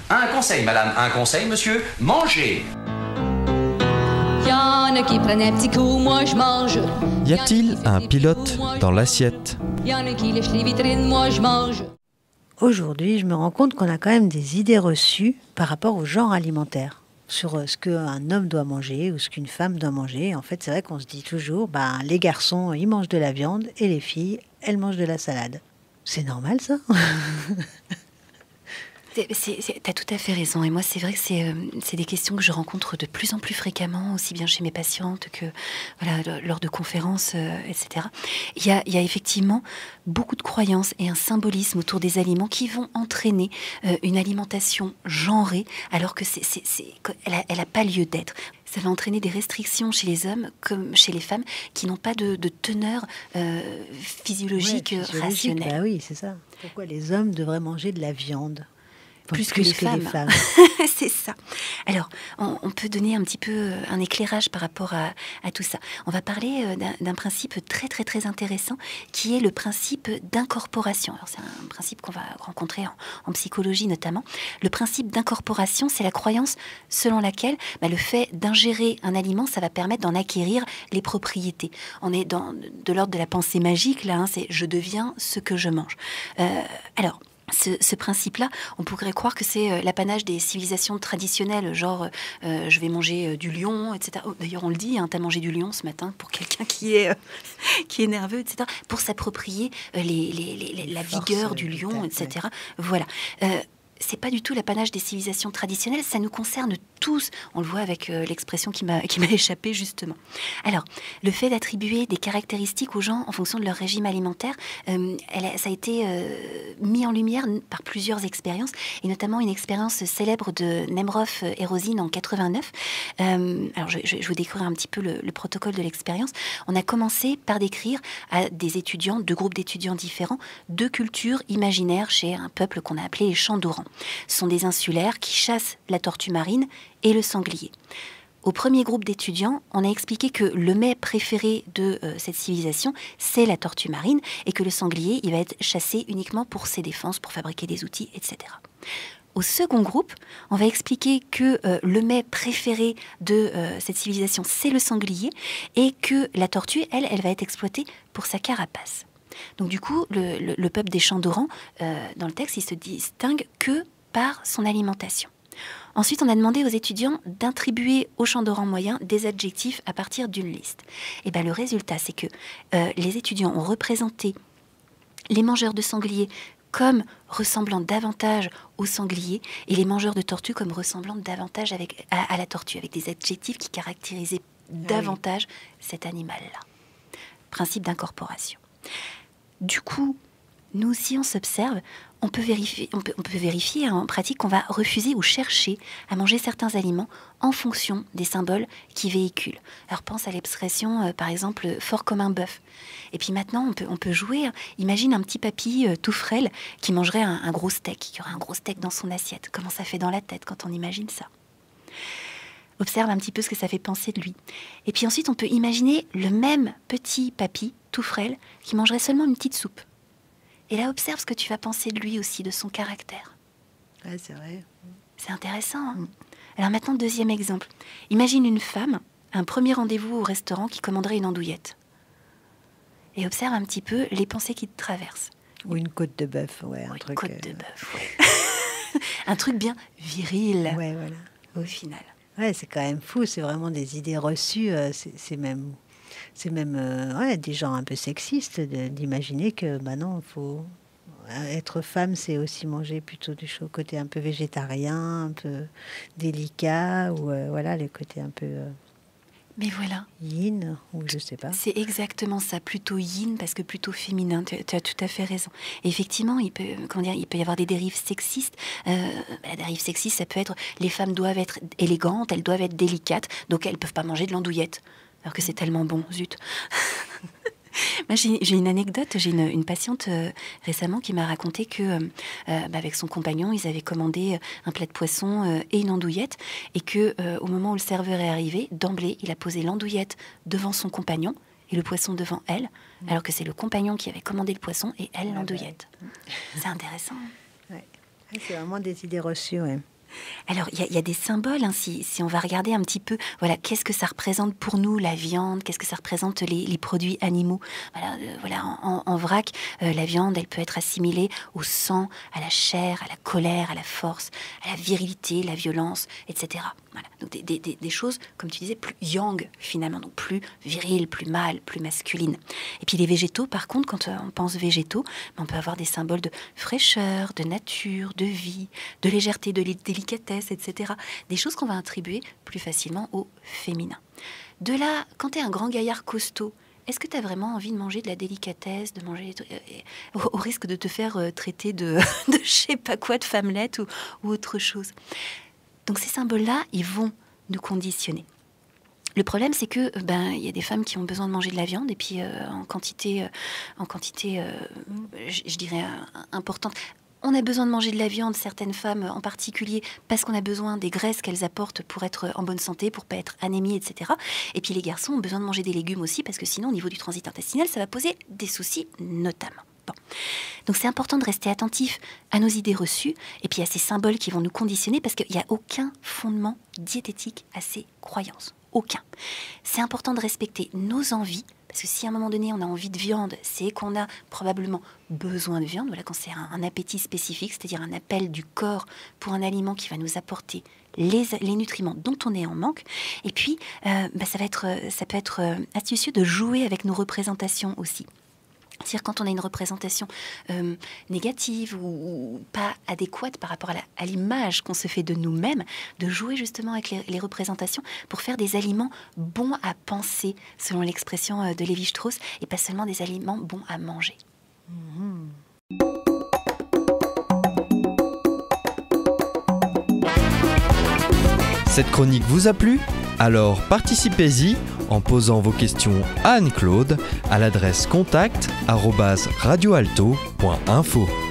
Un conseil, madame, un conseil, monsieur, mangez. Y'en a qui prennent un petit coup, moi je mange. Y a-t-il un pilote dans l'assiette? Y'en a qui lèchent les vitrines, moi je mange. Aujourd'hui, je me rends compte qu'on a quand même des idées reçues par rapport au genre alimentaire, sur ce qu'un homme doit manger ou ce qu'une femme doit manger. En fait, c'est vrai qu'on se dit toujours, les garçons, ils mangent de la viande et les filles, elles mangent de la salade. C'est normal, ça? T'as tout à fait raison. Et moi, c'est vrai que c'est des questions que je rencontre de plus en plus fréquemment, aussi bien chez mes patientes que lors de conférences, etc. Il y a effectivement beaucoup de croyances et un symbolisme autour des aliments qui vont entraîner une alimentation genrée, alors que elle a pas lieu d'être. Ça va entraîner des restrictions chez les hommes comme chez les femmes qui n'ont pas de teneur physiologique, rationnelle. Bah oui, c'est ça. Pourquoi les hommes devraient manger de la viande? Plus que les femmes. C'est ça. Alors, on peut donner un petit peu un éclairage par rapport à tout ça. On va parler d'un principe très, très, très intéressant qui est le principe d'incorporation. Alors, c'est un principe qu'on va rencontrer en psychologie notamment. Le principe d'incorporation, c'est la croyance selon laquelle le fait d'ingérer un aliment, ça va permettre d'en acquérir les propriétés. On est de l'ordre de la pensée magique, là, c'est « je deviens ce que je mange ». Alors, ce principe-là, on pourrait croire que c'est l'apanage des civilisations traditionnelles, genre je vais manger du lion, etc. Oh, d'ailleurs, on le dit, t'as mangé du lion ce matin pour quelqu'un qui est nerveux, etc. Pour s'approprier la vigueur du lion, etc. Voilà. C'est pas du tout l'apanage des civilisations traditionnelles, ça nous concerne tous. On le voit avec l'expression qui m'a échappé justement. Alors, le fait d'attribuer des caractéristiques aux gens en fonction de leur régime alimentaire, ça a été mis en lumière par plusieurs expériences, et notamment une expérience célèbre de Nemeroff et Rosine en 89. Alors, je vais vous décrire un petit peu le protocole de l'expérience. On a commencé par décrire à des étudiants, deux groupes d'étudiants différents, deux cultures imaginaires chez un peuple qu'on a appelé les Chandorans. Ce sont des insulaires qui chassent la tortue marine et le sanglier. Au premier groupe d'étudiants, on a expliqué que le mets préféré de cette civilisation, c'est la tortue marine, et que le sanglier, il va être chassé uniquement pour ses défenses, pour fabriquer des outils, etc. Au second groupe, on va expliquer que le mets préféré de cette civilisation, c'est le sanglier, et que la tortue, elle va être exploitée pour sa carapace. Donc du coup, le peuple des Chandorans, dans le texte, il se distingue que par son alimentation. Ensuite, on a demandé aux étudiants d'attribuer aux Chandorans moyens des adjectifs à partir d'une liste. Et le résultat, c'est que les étudiants ont représenté les mangeurs de sangliers comme ressemblant davantage aux sangliers et les mangeurs de tortues comme ressemblant davantage à la tortue, avec des adjectifs qui caractérisaient davantage cet animal-là. Principe d'incorporation. Du coup, nous, si on s'observe, on peut vérifier en pratique qu'on va refuser ou chercher à manger certains aliments en fonction des symboles qui véhiculent. Alors pense à l'expression, par exemple, fort comme un bœuf. Et puis maintenant, on peut jouer. Imagine un petit papy tout frêle qui mangerait un gros steak, qui aurait un gros steak dans son assiette. Comment ça fait dans la tête quand on imagine ça ? Observe un petit peu ce que ça fait penser de lui. Et puis ensuite, on peut imaginer le même petit papy tout frêle qui mangerait seulement une petite soupe. Et là, observe ce que tu vas penser de lui aussi, de son caractère. Ouais, c'est vrai. C'est intéressant. Hein. Alors maintenant, deuxième exemple. Imagine une femme, un premier rendez-vous au restaurant qui commanderait une andouillette. Et observe un petit peu les pensées qui te traversent. Ou une côte de bœuf, ouais. Une côte de bœuf, ouais. Un truc bien viril. Ouais, voilà. Au final. Ouais, c'est quand même fou. C'est vraiment des idées reçues. C'est même des genres un peu sexistes d'imaginer que non, faut être femme, c'est aussi manger plutôt du côté un peu végétarien, un peu délicat, ou le côté un peu mais voilà, yin, ou je sais pas. C'est exactement ça, plutôt yin parce que plutôt féminin. Tu as tout à fait raison. Et effectivement, il peut y avoir des dérives sexistes. La dérive sexiste, ça peut être les femmes doivent être élégantes, elles doivent être délicates, donc elles peuvent pas manger de l'andouillette. Alors que c'est tellement bon, zut. Moi, j'ai une anecdote, j'ai une patiente récemment qui m'a raconté que avec son compagnon, ils avaient commandé un plat de poisson et une andouillette, et que au moment où le serveur est arrivé, d'emblée, il a posé l'andouillette devant son compagnon et le poisson devant elle, alors que c'est le compagnon qui avait commandé le poisson et elle l'andouillette. C'est intéressant. Ouais. C'est vraiment des idées reçues, ouais. Alors, il y a des symboles, hein, si on va regarder un petit peu, voilà, qu'est-ce que ça représente pour nous, la viande, qu'est-ce que ça représente les produits animaux. Voilà, en vrac, la viande, elle peut être assimilée au sang, à la chair, à la colère, à la force, à la virilité, la violence, etc. Voilà. Donc, des choses, comme tu disais, plus yang, finalement, donc plus viril, plus mâle, plus masculine. Et puis, les végétaux, par contre, quand on pense végétaux, on peut avoir des symboles de fraîcheur, de nature, de vie, de légèreté, de délicatesse, etc. Des choses qu'on va attribuer plus facilement au féminin. De là, quand tu es un grand gaillard costaud, est-ce que tu as vraiment envie de manger de la délicatesse, de manger au risque de te faire traiter de je sais pas quoi, de femmelette ou autre chose? Donc ces symboles-là, ils vont nous conditionner. Le problème, c'est que il y a des femmes qui ont besoin de manger de la viande et puis en quantité, je dirais importante. On a besoin de manger de la viande, certaines femmes en particulier, parce qu'on a besoin des graisses qu'elles apportent pour être en bonne santé, pour pas être anémie, etc. Et puis les garçons ont besoin de manger des légumes aussi, parce que sinon, au niveau du transit intestinal, ça va poser des soucis, notamment. Bon. Donc c'est important de rester attentif à nos idées reçues, et puis à ces symboles qui vont nous conditionner, parce qu'il n'y a aucun fondement diététique à ces croyances. Aucun. C'est important de respecter nos envies, parce que si à un moment donné on a envie de viande, c'est qu'on a probablement besoin de viande, voilà, quand c'est un appétit spécifique, c'est-à-dire un appel du corps pour un aliment qui va nous apporter les nutriments dont on est en manque. Et puis, ça peut être astucieux de jouer avec nos représentations aussi. C'est-à-dire quand on a une représentation négative ou pas adéquate par rapport à l'image qu'on se fait de nous-mêmes, de jouer justement avec les représentations pour faire des aliments bons à penser, selon l'expression de Lévi-Strauss, et pas seulement des aliments bons à manger. Cette chronique vous a plu ? Alors participez-y en posant vos questions à Anne-Claude à l'adresse contact@radioalto.info.